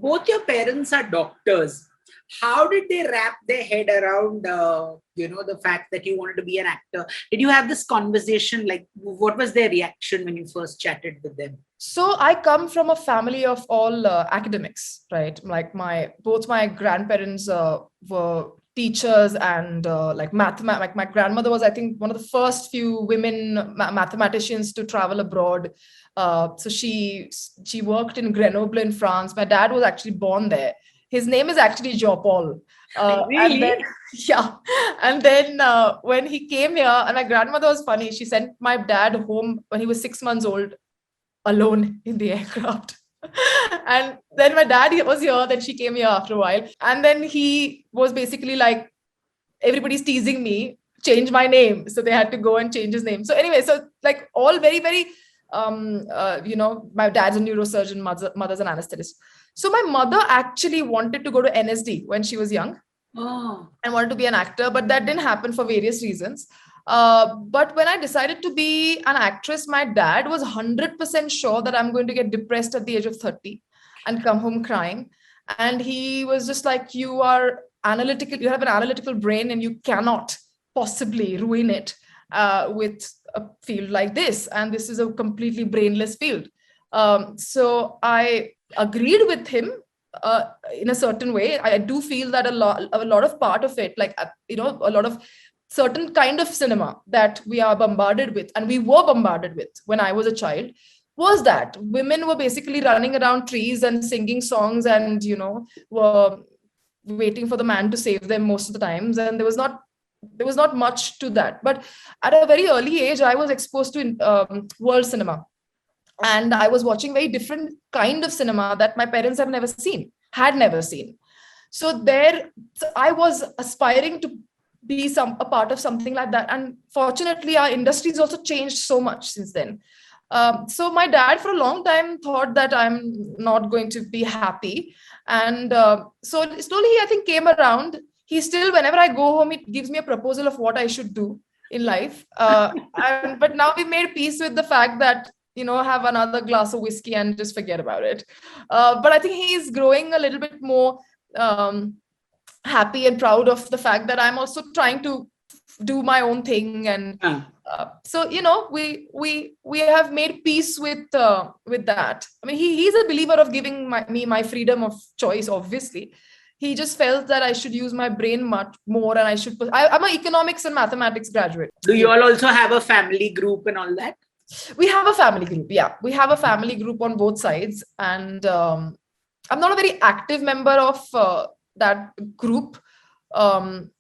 both your parents are doctors. How did they wrap their head around, the fact that you wanted to be an actor? Did you have this conversation? Like, what was their reaction when you first chatted with them? So I come from a family of all academics, right? Like both my grandparents were teachers and like like my grandmother was, I think, one of the first few women mathematicians to travel abroad. So she worked in Grenoble in France. My dad was actually born there. His name is actually Jean Paul. And then, Really? yeah. And then when he came here, and my grandmother was funny, she sent my dad home when he was 6 months old, alone in the aircraft. And then my dad was here, then she came here after a while. And then he was basically like, everybody's teasing me, change my name. So they had to go and change his name. So anyway, so like all very, very, my dad's a neurosurgeon, mother's an anesthetist. So my mother actually wanted to go to NSD when she was young. Oh. And wanted to be an actor, but that didn't happen for various reasons. But when I decided to be an actress, my dad was 100% sure that I'm going to get depressed at the age of 30 and come home crying. And he was just like, you are analytical, you have an analytical brain and you cannot possibly ruin it with a field like this. And this is a completely brainless field. So I agreed with him in a certain way. I do feel that a lot of part of it, like a lot of certain kind of cinema that we are bombarded with, and we were bombarded with when I was a child, was that women were basically running around trees and singing songs, and were waiting for the man to save them most of the times, and there was not much to that. But at a very early age, I was exposed to world cinema, and I was watching very different kind of cinema that my parents had never seen. So I was aspiring to be a part of something like that. And fortunately, our industry has also changed so much since then. So my dad for a long time thought that I'm not going to be happy. And so slowly he, I think, came around. He still, whenever I go home, he gives me a proposal of what I should do in life. But now we made peace with the fact that, have another glass of whiskey and just forget about it. But I think he's growing a little bit more happy and proud of the fact that I'm also trying to do my own thing. And so, we have made peace with that. I mean, he's a believer of giving me my freedom of choice, obviously. He just felt that I should use my brain much more, and I'm an economics and mathematics graduate. Do you all also have a family group and all that? We have a family group. Yeah, we have a family group on both sides. And I'm not a very active member of that group. Only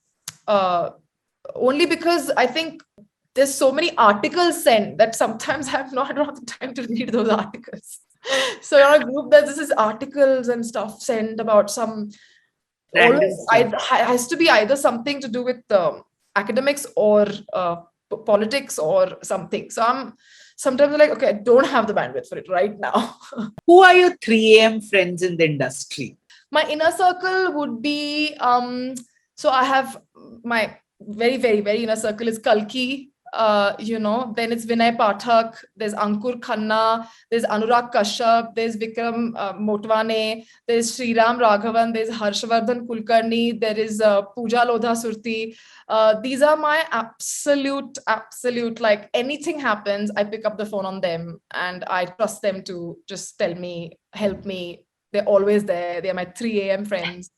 because I think there's so many articles sent that sometimes I don't have the time to read those articles. So in a group that this is articles and stuff sent about some, always has to be either something to do with academics or politics or something. So I'm sometimes like, okay, I don't have the bandwidth for it right now. Who are your 3 a.m. friends in the industry? My inner circle would be, so I have my very, very, very inner circle is Kalki, then it's Vinay Pathak, there's Ankur Khanna, there's Anurag Kashyap, there's Vikram Motwane, there's Sriram Raghavan, there's Harshvardhan Kulkarni, there is Pooja Lodha Surti. These are my absolute, like anything happens, I pick up the phone on them and I trust them to just tell me, help me. They're always there. They're my 3 a.m. friends.